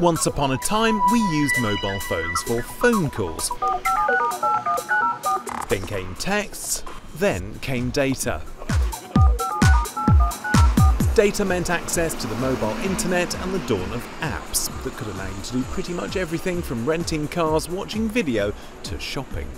Once upon a time, we used mobile phones for phone calls. Then came texts, then came data. Data meant access to the mobile internet and the dawn of apps that could allow you to do pretty much everything from renting cars, watching video, to shopping.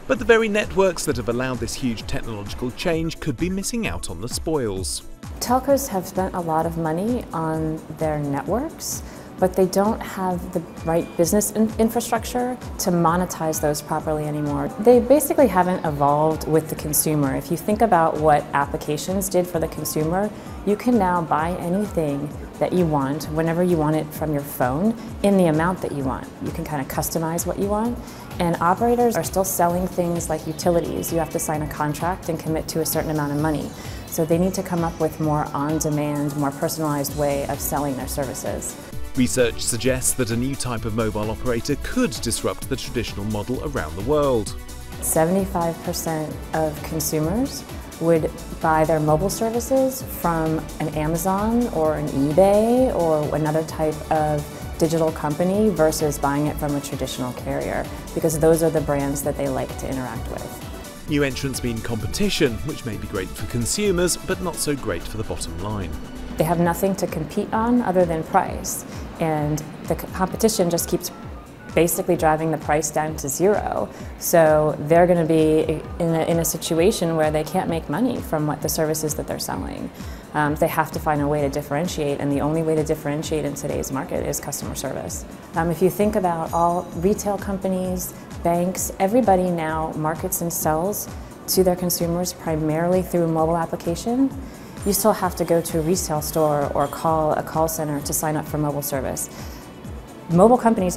But the very networks that have allowed this huge technological change could be missing out on the spoils. Telcos have spent a lot of money on their networks, but they don't have the right business infrastructure to monetize those properly anymore. They basically haven't evolved with the consumer. If you think about what applications did for the consumer, you can now buy anything that you want whenever you want it from your phone in the amount that you want. You can kind of customize what you want. And operators are still selling things like utilities. You have to sign a contract and commit to a certain amount of money. So they need to come up with more on-demand, more personalized way of selling their services. Research suggests that a new type of mobile operator could disrupt the traditional model around the world. 75% of consumers would buy their mobile services from an Amazon or an eBay or another type of digital company versus buying it from a traditional carrier, because those are the brands that they like to interact with. New entrants mean competition, which may be great for consumers, but not so great for the bottom line. They have nothing to compete on other than price, and the competition just keeps basically driving the price down to zero. So they're going to be in a situation where they can't make money from the services that they're selling. They have to find a way to differentiate, and the only way to differentiate in today's market is customer service. If you think about all retail companies, banks, everybody now markets and sells to their consumers primarily through a mobile application. You still have to go to a resale store or call a call center to sign up for mobile service. Mobile companies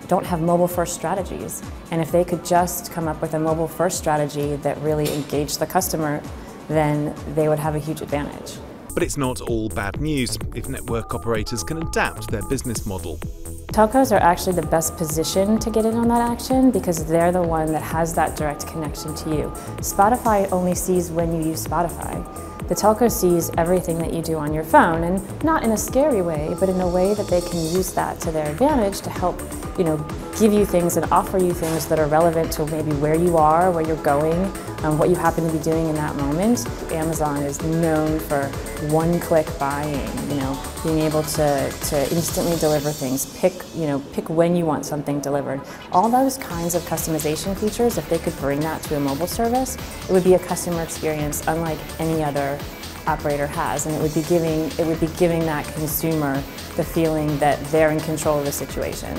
don't have mobile-first strategies, and if they could just come up with a mobile-first strategy that really engaged the customer, then they would have a huge advantage. But it's not all bad news if network operators can adapt their business model. Telcos are actually the best position to get in on that action because they're the one that has that direct connection to you. Spotify only sees when you use Spotify. The telco sees everything that you do on your phone, and not in a scary way, but in a way that they can use that to their advantage to help, give you things and offer you things that are relevant to maybe where you are, where you're going, what you happen to be doing in that moment. Amazon is known for one-click buying, being able to instantly deliver things, pick when you want something delivered. All those kinds of customization features, if they could bring that to a mobile service, it would be a customer experience unlike any other operator has, and it would be giving that consumer the feeling that they're in control of the situation.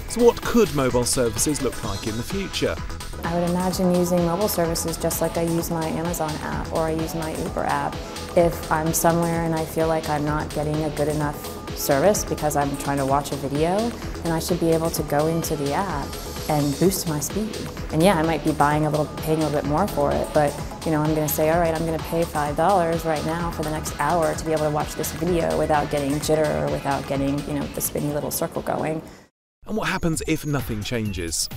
So what could mobile services look like in the future? I would imagine using mobile services just like I use my Amazon app or I use my Uber app. If I'm somewhere and I feel like I'm not getting a good enough service because I'm trying to watch a video, then I should be able to go into the app and boost my speed. And yeah, I might be paying a little bit more for it, but I'm going to say, all right, I'm going to pay $5 right now for the next hour to be able to watch this video without getting jitter or without getting, the spinny little circle going. And what happens if nothing changes?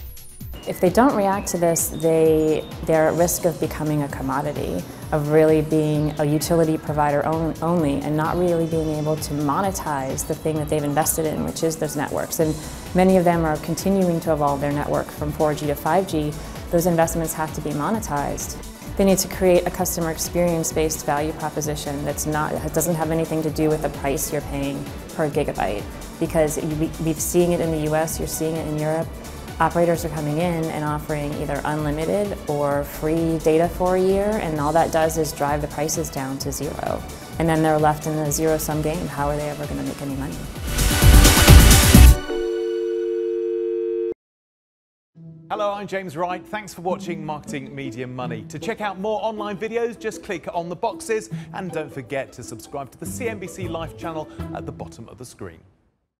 If they don't react to this, they're at risk of becoming a commodity, of really being a utility provider only and not really being able to monetize the thing that they've invested in, which is those networks. And many of them are continuing to evolve their network from 4G to 5G. Those investments have to be monetized. They need to create a customer experience-based value proposition that doesn't have anything to do with the price you're paying per gigabyte. Because we've seen it in the US, you're seeing it in Europe. Operators are coming in and offering either unlimited or free data for a year, and all that does is drive the prices down to zero. And then they're left in a zero-sum game. How are they ever going to make any money? Hello, I'm James Wright. Thanks for watching Marketing Media Money. To check out more online videos, just click on the boxes and don't forget to subscribe to the CNBC Live channel at the bottom of the screen.